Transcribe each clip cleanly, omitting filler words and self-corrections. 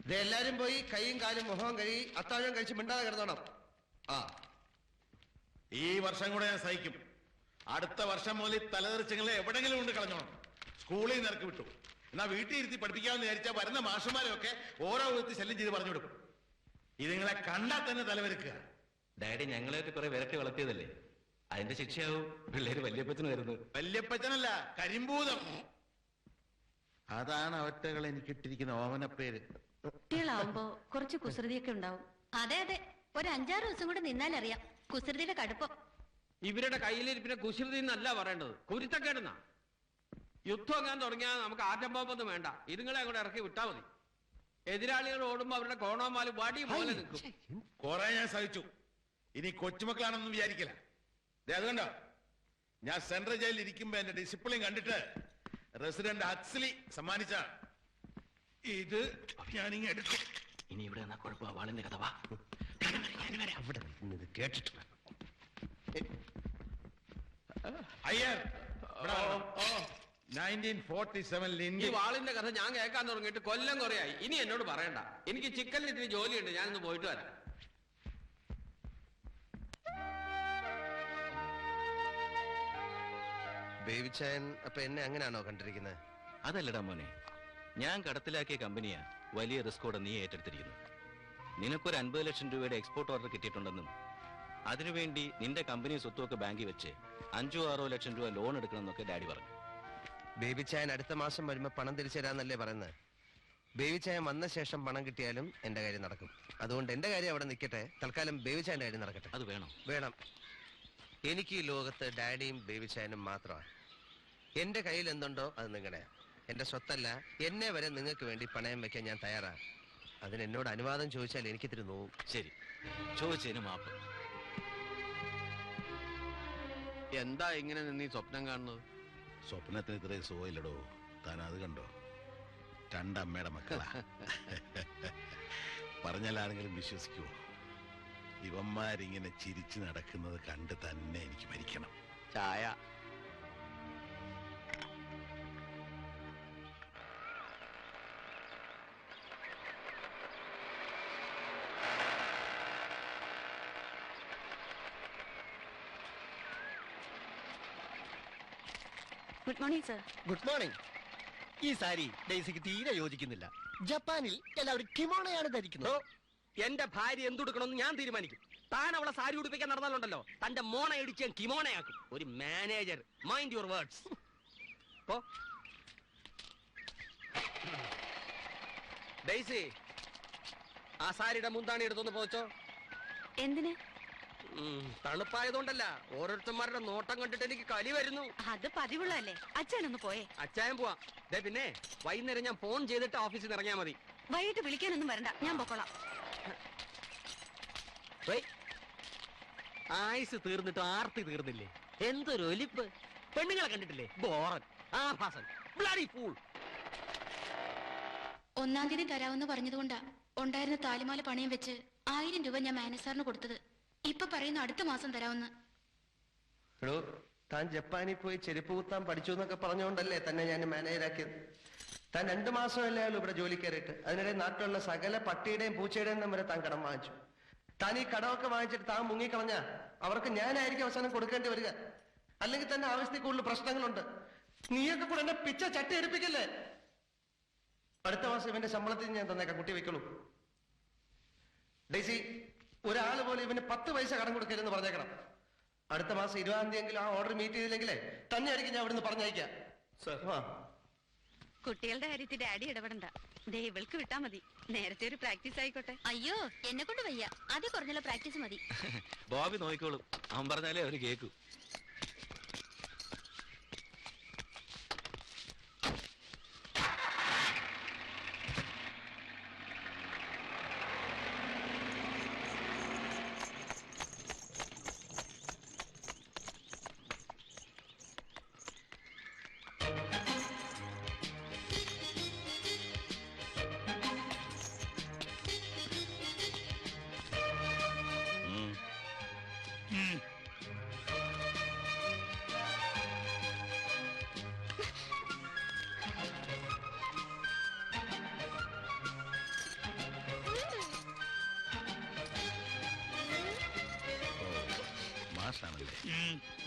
ഇതെല്ലാരും പോയി കൈയും കാലും മുഖവും കഴുകി അത്താഴം കഴിച്ച് മിണ്ടാതെ കിടന്നോണം. ആ, ഈ വർഷം കൂടെ ഞാൻ സഹിക്കും. അടുത്ത വർഷം മുതൽ തലതെറിച്ചങ്ങളെ എവിടെങ്കിലും കൊണ്ട് കളഞ്ഞോണം. സ്കൂളിൽ നിന്ന് ഇറക്കി വിട്ടു. എന്നാ വീട്ടിൽ ഇരുത്തി പഠിപ്പിക്കാമെന്ന് വിചാരിച്ചാൽ വരുന്ന മാഷന്മാരെയൊക്കെ ഓരോ വിധത്തിൽ ശല്യം ചെയ്ത് പറഞ്ഞു വിടും. ഇതുങ്ങളെ കണ്ടാൽ തന്നെ തലവെരുക്കുക. ഡാഡി ഞങ്ങളെയൊക്കെ കുറെ വിരട്ടി വളർത്തിയതല്ലേ, അതിന്റെ ശിക്ഷയാവും പിള്ളേര് വല്യപ്പച്ചന് വരുന്നത്. വല്യപ്പച്ചനല്ല, കരിമ്പൂതം. അതാണ് അവറ്റകൾ എനിക്ക് ഇട്ടിരിക്കുന്ന ഓമനപ്പേര്. കുട്ടികളാവുമ്പോ കുറച്ച് കുസൃതിയൊക്കെ ഉണ്ടാവും. അതെ അതെ, ഒരു 5-6 ദിവസം കൂടെ നിന്നാലറിയാം കുസൃതിയുടെ കടുപ്പം. ഇവരുടെ കയ്യിലിരിപ്പിനെ കുസൃതി എന്നല്ല പറയേണ്ടത്, കുരുത്തക്കേടുന്നാ. യുദ്ധം എങ്ങാൻ തുടങ്ങിയാൽ നമുക്ക് ആറ്റംബോംബൊന്നും വേണ്ട, ഇതുങ്ങളെ അങ്ങോട്ട് ഇറക്കി വിട്ടാ മതി. എതിരാളികൾ ഓടുമ്പോ അവരുടെ കോണോമാല് വടി പോലെ നിൽക്കും. കുറെ ഞാൻ സഹിച്ചു. ഇനി കൊച്ചുമക്കളാണെന്നും വിചാരിക്കില്ല. അതുകൊണ്ടോ ഞാൻ സെൻട്രൽ ജയിലിൽ ഇരിക്കുമ്പോ എന്റെ ഡിസിപ്ലിൻ കണ്ടിട്ട് റെസിഡന്റ് ഹക്സ്ലി സമ്മാനിച്ച ഇത് ഞാനിങ്ങ് എടുത്തു. ഇനി ഇവിടെ എന്നാ കുഴപ്പ വാളിന്റെ കഥ വാ. അവിടെ കേട്ടിട്ട് അയ്യർ 1947 ഈ വാളിന്റെ കഥ ഞാൻ കേൾക്കാൻ തുടങ്ങിയിട്ട് കൊല്ലം കുറയായി. ഇനി എന്നോട് പറയണ്ട. എനിക്ക് ചിക്കനിൽ ഇത്തിരി ജോലിയുണ്ട്, ഞാനൊന്ന് പോയിട്ട് വരാം. ബേബിച്ചായൻ അപ്പൊ എന്നെ അങ്ങനെയാണോ കണ്ടിരിക്കുന്നത്? അതല്ലടാ മോനെ, ഞാൻ കടത്തിലാക്കിയ കമ്പനിയാ വലിയ റിസ്കോടെ നീ ഏറ്റെടുത്തിരിക്കുന്നു. നിനക്കൊരു 50 ലക്ഷം രൂപയുടെ എക്സ്പോർട്ട് ഓർഡർ കിട്ടിയിട്ടുണ്ടെന്നും അതിനുവേണ്ടി നിന്റെ കമ്പനി സ്വത്തുമൊക്കെ ബാങ്കിൽ വെച്ച് 5-6 ലക്ഷം രൂപ ലോൺ എടുക്കണമെന്നൊക്കെ ഡാഡി പറഞ്ഞു. ബേബിച്ചായൻ അടുത്ത മാസം വരുമ്പോ പണം തിരിച്ചു തരാന്നല്ലേ പറയുന്നത്? ബേബിച്ചായൻ വന്ന ശേഷം പണം കിട്ടിയാലും എന്റെ കാര്യം നടക്കും. അതുകൊണ്ട് എന്റെ കാര്യം അവിടെ നിൽക്കട്ടെ. തൽക്കാലം ബേബിച്ചായന്റെ കാര്യം നടക്കട്ടെ. അത് വേണം. വേണം. എനിക്ക് ഈ ലോകത്ത് ഡാഡിയും ബേബിച്ചായനും മാത്രമാണ്. എന്റെ കയ്യിൽ എന്തുണ്ടോ അത് നിങ്ങളുടെ. എന്റെ സ്വത്തല്ല, എന്നെ വരെ നിങ്ങൾക്ക് വേണ്ടി പണയം വെക്കാൻ ഞാൻ തയ്യാറാണ്. അതിന് എന്നോട് അനുവാദം ചോദിച്ചാൽ എനിക്കിത്തിരി നോവും. ശരി, ചോദിച്ചതിന് മാപ്പ്. എന്താ ഇങ്ങനെ നീ സ്വപ്നം കാണുന്നത്? സ്വപ്നത്തിന് ഇത്രയും സുഖമില്ലടോ. താൻ അത് കണ്ടോ? രണ്ടമ്മയുടെ മക്കളാ. പറഞ്ഞാൽ ആരെങ്കിലും വിശ്വസിക്കുവോ? ഇവന്മാരിങ്ങനെ ചിരിച്ചു നടക്കുന്നത് കണ്ട് തന്നെ എനിക്ക് മരിക്കണം. ചായ. Good morning sir. Good morning. ഈ സാരി ഡെയ്സിക്ക് തീരെ യോജിക്കുന്നില്ല. ജപ്പാനിൽ എല്ലാവരും കിമോണയാണ് ധരിക്കുന്നത്. എന്റെ ഭാര്യ എന്തുടുക്കണമെന്ന് ഞാൻ തീരുമാനിക്കും. താൻ അവളെ സാരി ഉടുപ്പിക്കാൻ നടന്നാലുണ്ടല്ലോ, തന്റെ മോണ ഇടിച്ച് ഞാൻ കിമോണയാക്കും. ഒരു manager. Mind your words. Daisy, ആ സാരിയുടെ മുന്താണി എടുത്തൊന്ന് പോച്ചോ. എന്തിന്? തണുപ്പായതുകൊണ്ടല്ല, ഓരോരുത്തന്മാരുടെ നോട്ടം കണ്ടിട്ട് എനിക്ക് കലി വരുന്നു. അത് പതിവുള്ളതല്ലേ. അച്ഛനൊന്ന് പോയേ. അച്ചായം പോവാം. പിന്നെ വൈകുന്നേരം ഞാൻ ഫോൺ ചെയ്തിട്ട് ഓഫീസിൽ നിന്ന് ഇറങ്ങിയാൽ മതി. വൈകിട്ട് വിളിക്കാനൊന്നും വരണ്ട, ഞാൻ പൊക്കോളാം. ആയുസ് തീർന്നിട്ട് ആർത്തി തീർന്നില്ലേ? എന്തൊരു ഒലിപ്പ്. പെണ്ണുങ്ങളെ കണ്ടിട്ടില്ലേ? ബോറൻ, ആഭാസൻ, ബ്ലഡി ഫൂൾ. 1-ാം തീയതി തരാമെന്ന് പറഞ്ഞതുകൊണ്ടാ ഉണ്ടായിരുന്ന താലിമാല പണയം വെച്ച് 1000 രൂപ ഞാൻ മാനേജറിന് കൊടുത്തത്. ഇപ്പൊ പറയുന്നു അടുത്ത മാസം തരാമെന്ന്. എടോ, താൻ ജപ്പാനിൽ പോയി ചെരുപ്പ് കുത്താൻ പഠിച്ചു എന്നൊക്കെ പറഞ്ഞുകൊണ്ടല്ലേ തന്നെ ഞാൻ മാനേജരാക്കിയത്. താൻ 2 മാസമല്ലേ ആളൂ ഇവിടെ ജോലി കയറിയിട്ട്. അതിനിടെ നാട്ടിലുള്ള സകല പട്ടിയുടെയും പൂച്ചയുടെയും വരെ താൻ കടം വാങ്ങിച്ചു. താൻ ഈ കടമൊക്കെ വാങ്ങിച്ചിട്ട് താൻ മുങ്ങിക്കളഞ്ഞ അവർക്ക് ഞാനായിരിക്കും അവസാനം കൊടുക്കേണ്ടി വരിക. അല്ലെങ്കിൽ തന്നെ ആവശ്യത്തിൽ കൂടുതൽ പ്രശ്നങ്ങളുണ്ട്. നീയൊക്കെ കൂടെ എന്നെ പിച്ച ചട്ടി എടുപ്പിക്കല്ലേ. അടുത്ത മാസം ഇവന്റെ ശമ്പളത്തിൽ ഞാൻ തന്നേക്കാം. കുട്ടി വെക്കുള്ളൂ. ഡെയ്സി, ഒരാൾ പോലെ ഇവന് 10 പൈസ കടം കൊടുക്കരുതെന്ന് പറഞ്ഞേക്കണം. അടുത്ത മാസം 20-ാം തീയതി ആ ഓർഡർ മീറ്റ് ചെയ്തില്ലെങ്കിലേ തന്നെ ആയിരിക്കും ഞാൻ ഇവിടുന്ന് പറഞ്ഞയക്കാം. കുട്ടികളുടെ കാര്യത്തിൽ ഡാഡി ഇടപെടണ്ട. ദേ ഇവൾക്ക് വിട്ടാ മതി. നേരത്തെ ഒരു പ്രാക്ടീസ് ആയിക്കോട്ടെ. അയ്യോ, എന്നെ കൊണ്ട് വയ്യ. ആദ്യം കുറഞ്ഞുള്ള പ്രാക്ടീസ് മതി. ബോബി നോക്കിക്കോളും. അവൻ പറഞ്ഞാലേ അവര് കേൾക്കൂ.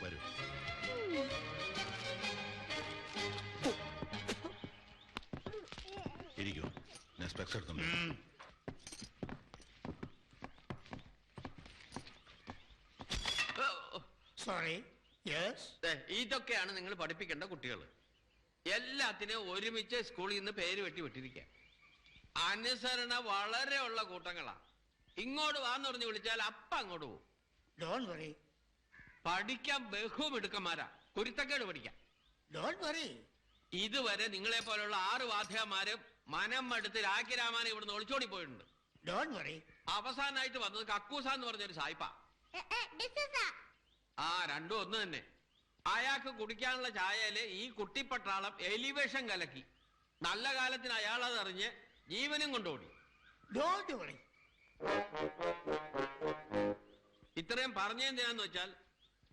വരൂ. ഇരിക്കൂ, ഞാൻ സ്പെക്സ് എടുത്തുണ്ട്. Sorry yes. ഇതൊക്കെയാണ് നിങ്ങൾ പഠിപ്പിക്കേണ്ട കുട്ടികൾ. എല്ലാത്തിനും ഒരുമിച്ച് സ്കൂളിൽ നിന്ന് പേര് വെട്ടി വിട്ടിരിക്കുക. അനുസരണ വളരെ ഉള്ള കൂട്ടങ്ങളാ. ഇങ്ങോട്ട് വാന്ന് പറഞ്ഞ് വിളിച്ചാൽ അപ്പ അങ്ങോട്ട് പോകും. Don't worry. പഠിക്കാൻ ബഹുമിടുക്കന്മാരാ, കുരുത്തക്കേട് പഠിക്കാൻ. Don't worry. ഇതുവരെ നിങ്ങളെ പോലുള്ള 6 വാദ്യമാരും മനം മടുത്ത് രാഖിരാമാനെ ഇവിടുന്ന് ഒളിച്ചോടി പോയിട്ടുണ്ട്. Don't worry. അവസാനമായിട്ട് വന്നത് കക്കൂസ എന്ന് പറഞ്ഞൊരു സായിപ്പ. ആ, രണ്ടും ഒന്ന് തന്നെ. അയാൾക്ക് കുടിക്കാനുള്ള ചായയില് ഈ കുട്ടിപ്പട്ടാളം എലിവേഷൻ കലക്കി. നല്ല കാലത്തിന് അയാൾ അതറിഞ്ഞ് ജീവനും കൊണ്ടോടി. Don't worry. ഇത്രയും പറഞ്ഞെന്തിനാന്ന് വെച്ചാൽ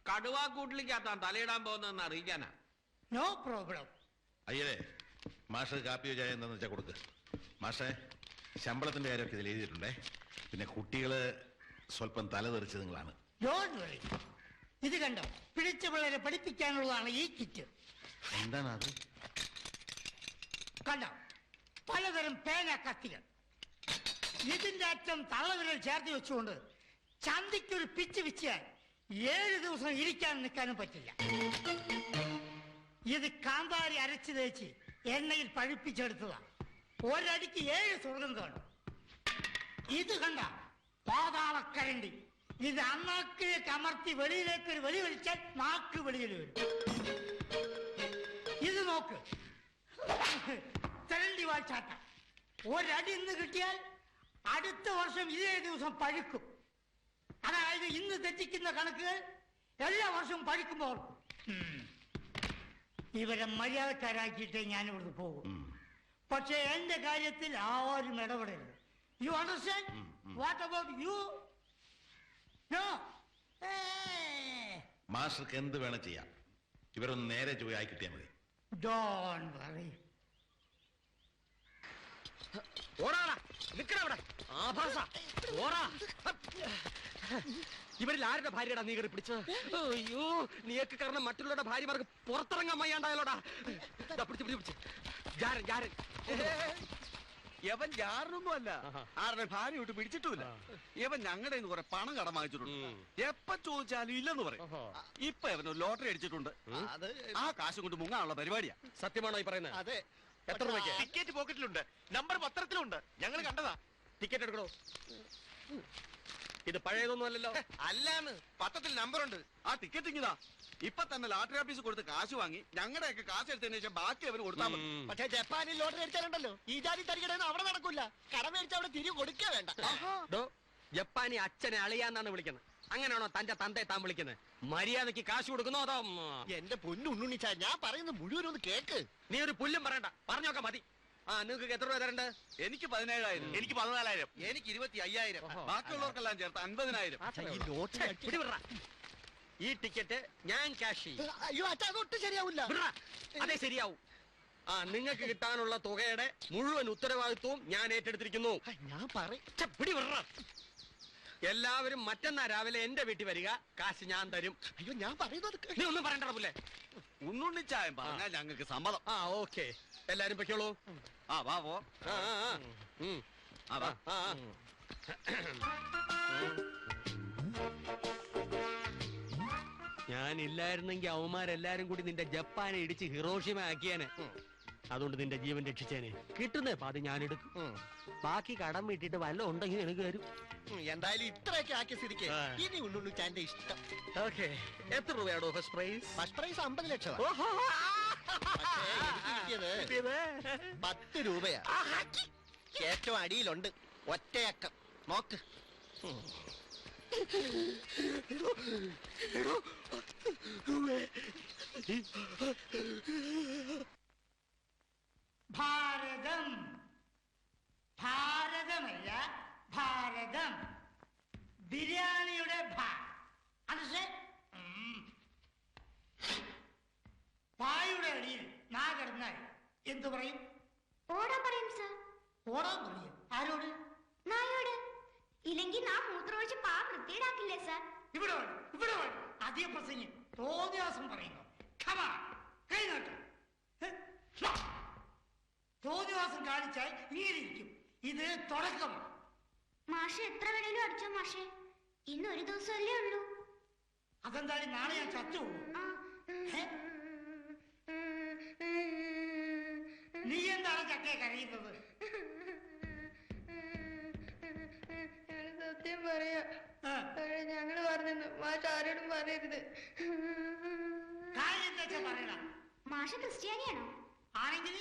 കടുവാക്കൂട്ടിലേക്കാത്താൻ തലയിടാൻ പോകുന്നതെന്ന് അറിയിക്കാനാ. No problem. അയ്യേ, മാഷ് കാപ്പിയോ ചായ എന്താന്ന് വെച്ചാൽ കൊടുക്ക്. മാഷെ, ശമ്പളത്തിന്റെ കാര്യമൊക്കെ ഇതിൽ എഴുതിയിട്ടുണ്ടേ. പിന്നെ കുട്ടികള് സ്വല്പം തലതെറിച്ചതുങ്ങളാണ്. Don't worry. ഇത് കണ്ടോ, പിടിച്ച പിള്ളേരെ പഠിപ്പിക്കാനുള്ളതാണ് ഈ കിറ്റ്. എന്താണ് അത്? കണ്ടോ, പലതരം പേന കത്തികൾ. ഇതിന്റെ അറ്റം തള്ളവിരൽ ചേർത്ത് വെച്ചുകൊണ്ട് ചന്തിക്കൊരു പിച്ച് വിച്ചാൽ 7 ദിവസം ഇരിക്കാനും നിൽക്കാനും പറ്റില്ല. ഇത് കാന്താരി അരച്ചു തേച്ച് എണ്ണയിൽ പഴുപ്പിച്ചെടുത്തതാ. ഒരടിക്ക് 7 സ്വർഗം കാണും. ഇത് കണ്ട പാതാളക്കരണ്ടി. ഇത് അണ്ണാക്കിലേക്ക് അമർത്തി വെളിയിലേക്ക് ഒരു വെളി വലിച്ചാൽ നാക്ക് വെളിയിൽ വരും. ഇത് നോക്ക്, തെരണ്ടി വാഴ്ചാട്ട. ഒരടി ഇന്ന് കിട്ടിയാൽ അടുത്ത വർഷം ഇതേ ദിവസം പഴുക്കും. അതായത് ഇന്ന് തെറ്റിക്കുന്ന കണക്കുകൾ എല്ലാ വർഷവും പഴുക്കുമ്പോൾ ഇവരെ മര്യാദക്കാരാക്കിയിട്ടേ ഞാൻ ഇവിടുന്ന് പോകും. പക്ഷെ എന്റെ കാര്യത്തിൽ ആരും ഇടപെടരുത്. You understand? What about you? No. മാസ്റ്റർക്ക് എന്ത് വേണം ചെയ്യാം. ഇവരൊന്ന് നേരെ ചൊവ്വ ആയി കിട്ടിയാൽ മതി. Don't worry. ഓടാടാ, നിക്കടവിടെ. ആഭാസ, ഓടാ. ഇവരിൽ ആരുടെ ഭാര്യയുടെ നീ കയറി പിടിച്ചത്? അയ്യോ, നീയൊക്കെ കാരണം മറ്റുള്ളവരുടെ ഭാര്യമാർക്ക് പുറത്തിറങ്ങാൻ വയ്യാണ്ടായാലോടാ. പിടിച്ച് ജാരൻ ജാരൻ. യവൻ ജാറിനൊന്നും അല്ല, ആരുടെ ഭാര്യ വിട്ട് പിടിച്ചിട്ടുമില്ല. യവൻ ഞങ്ങളുടെ കുറെ പണം കടം വാങ്ങിച്ചിട്ടുണ്ട്. എപ്പ ചോദിച്ചാലും ഇല്ലെന്ന് പറയും. ഇപ്പൊ ഇവന് ലോട്ടറി അടിച്ചിട്ടുണ്ട്. ആ കാശ് കൊണ്ട് മുങ്ങാനുള്ള പരിപാടിയാ. സത്യമാണോ ഈ പറയുന്നത്? അതെ. എത്ര രൂപയ്ക്ക്? ടിക്കറ്റ് പോക്കറ്റിലുണ്ട്, നമ്പർ പത്രത്തിലുണ്ട്, ഞങ്ങൾ കണ്ടതാ. ടിക്കറ്റ് എടുക്കണോ? ഇത് പഴയതൊന്നും അല്ലല്ലോ. അല്ലാന്ന്, പത്രത്തിൽ നമ്പറുണ്ട്. ആ ടിക്കറ്റ് ഇങ്ങിതാ. ഇപ്പൊ തന്നെ ലോട്ടറി ഓഫീസ് കൊടുത്ത് കാശ് വാങ്ങി ഞങ്ങളുടെയൊക്കെ കാശ് എടുത്തതിന് ശേഷം ബാക്കി അവന് കൊടുത്താൽ മതി. പക്ഷേ ജപ്പാനിൽ ലോട്ടറി അടിച്ചാലുണ്ടല്ലോ, ഈ ജാതി തരികടന്ന് അവിടെ നടക്കൂല. കടം മേടിച്ച് അവിടെ തിരികെ കൊടുക്കുക വേണ്ട. ജപ്പാനി അച്ഛനെ അളിയാന്നാണ് വിളിക്കുന്നത്. അങ്ങനെയാണോ തന്റെ തന്തയെ താൻ വിളിക്കുന്നത്? മര്യാദക്ക് കാശ് കൊടുക്കുന്നോ അതോ? എന്റെ പൊന്നുണ്ണിച്ചാ, ഞാൻ പറയുന്നത് മുഴുവനൊന്ന് കേക്ക്. നീ ഒരു പുല്ലും പറയണ്ട, പറഞ്ഞോക്കെ മതി. ആ, നിങ്ങൾക്ക് എത്ര രൂപ തരണ്ട്? എനിക്ക് 17,000, എനിക്ക് 14,000, എനിക്ക് 25,000, ബാക്കിയുള്ളവർക്കെല്ലാം ചേർത്ത് 50,000. ഈ ടിക്കറ്റ് ഞാൻ ക്യാഷ് ചെയ്യും. അയ്യോ അച്ഛാ, അതൊട്ടും ശരിയാവില്ല. അതെ ശരിയാവും. ആ, നിങ്ങൾക്ക് കിട്ടാനുള്ള തുകയുടെ മുഴുവൻ ഉത്തരവാദിത്വവും ഞാൻ ഏറ്റെടുത്തിരിക്കുന്നു. ഞാൻ പറയും. എല്ലാവരും മറ്റന്നാ രാവിലെ എന്റെ വീട്ടിൽ വരിക. കാശ് ഞാൻ തരും. അയ്യോ, ഞാൻ പറയുന്നത് നീ ഒന്നും പറയണ്ട പുല്ലേ. ഉണ്ണുണ്ണിച്ചായം പറഞ്ഞാൽ ഞങ്ങൾക്ക് സമ്മതം. ആ, ഓക്കെ. എല്ലാരും പൊയ്ക്കോളൂ. ആ വാ പോ. ഞാനില്ലായിരുന്നെങ്കിൽ അവന്മാരെല്ലാരും കൂടി നിന്റെ ജപ്പാനെ ഇടിച്ച് ഹിറോഷിമ ആക്കിയാനെ. അതുകൊണ്ട് നിന്റെ ജീവൻ രക്ഷിച്ചേനെ. കിട്ടുന്നേ പാതി ഞാൻ എടുക്കും. ബാക്കി കടം വീട്ടിട്ട് വല്ല ഉണ്ടെങ്കിൽ എനിക്ക് തരും. എന്തായാലും ഇത്രയൊക്കെ ആക്കിയ സ്ഥിതിക്ക് ഇനി ഉണ്ണുണ്ണിച്ചാന്റെ ഇഷ്ടം. ഓക്കെ. എത്ര രൂപയാണോ ഫസ്റ്റ് പ്രൈസ്? ഫസ്റ്റ് പ്രൈസ് 50 ലക്ഷം. 10 രൂപയാ. ഏറ്റവും അടിയിലുണ്ട് ഒറ്റയക്കം. നോക്ക്. ഭാരതം, ഭാരതമല്ല ഭാരതം. ബിരിയാണിയുടെ പായുടെ അടിയിൽ നാ കിടന്നാൽ എന്തു പറയും? ഓടാൻ പറയും സർ. ഓടാൻ പറയും? ആരോട്? നായോട്. ഇല്ലെങ്കിൽ നാം മൂത്രമൊഴിച്ച് പാ വൃത്തിയിടാക്കില്ലേ സർ? ഇവിടെ ഇവിടെ അധികം പ്രസംഗം. തോന്നിയാസം പറയുന്നു. Come on, കൈ നീട്ട്. തോന്നിയാസം കാണിച്ചാൽ ഇങ്ങനെയിരിക്കും. ഇത് തുടക്കമാണ്. മാഷെ എത്ര വേണേലും അടിച്ചോ മാഷെ, ഇന്ന് ഒരു ദിവസമല്ലേ ഉള്ളൂ. അതെന്തായാലും നാളെ ഞാൻ ചത്തുപോകും. നീ എന്താണ് ചക്കയെ കരയുന്നത്? സത്യം പറയാ, ഞങ്ങള് പറഞ്ഞു മാഷ ആരോടും പറയരുത്. കാര്യം എന്താ പറയണം. മാഷ ക്രിസ്ത്യാനിയാണോ? ആണെങ്കിൽ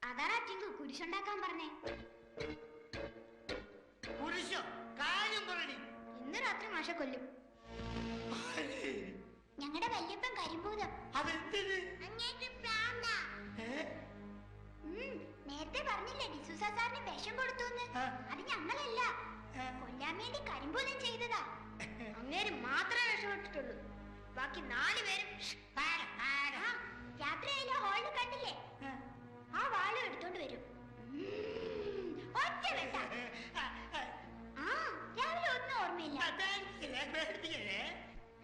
അതാണ് അച്ഛൻ കുരിശുണ്ടാക്കാൻ പറഞ്ഞേ. കുരിശോ? കാര്യം പറയണി. ഇന്ന് രാത്രി മാഷ കൊല്ലും. ഞങ്ങളുടെ വല്യപ്പൻ കരിമ്പൂതം. അതെന്തിന്? നേരത്തെ പറഞ്ഞില്ലേ ഡിസൂസ സാറിന് വിഷം കൊടുത്തു. അത് ഞങ്ങളല്ല, കൊല്ലാൻ വേണ്ടി കരിമ്പൂതം ചെയ്തതാ. അങ്ങേര് മാത്രമേ രക്ഷപ്പെട്ടിട്ടുള്ളൂ. ബാക്കി 4 പേരും രാത്രിയായാലും ഹോളിൽ കണ്ടില്ലേ, ആ വാളും എടുത്തോണ്ട് വരും. ഒറ്റ വെട്ട. രാവിലെ ഒന്നും ഓർമ്മയില്ല.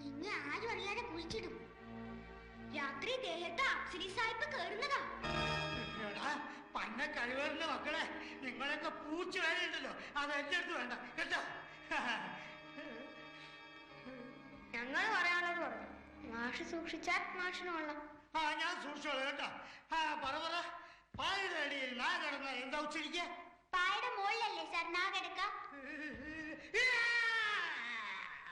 ഇന്ന് ആരും അറിയാതെ കുളിച്ചിടും. രാത്രി ദേഹത്ത് അപ്സരി സാഹിബ് കേറുന്നതാ. പന്ന കഴിവറിന്റെ മക്കളെ, നിങ്ങളൊക്കെ പൂച്ച വേണ്ടല്ലോ, അത് എന്റെ അടുത്ത് വേണ്ട കേട്ടോ. ഞങ്ങൾ പറയാനുള്ളത് പറഞ്ഞു. മാഷ് സൂക്ഷിച്ചാൽ മാഷിന് കൊള്ളാം. ഞാൻ സൂക്ഷിച്ചോളൂ കേട്ടോ. പറ പായുടെ അടിയിൽ നാ കിടന്ന എന്താ ഉച്ചരിക്ക? പായുടെ മുകളിലല്ലേ സാർ നാ കിടക്ക?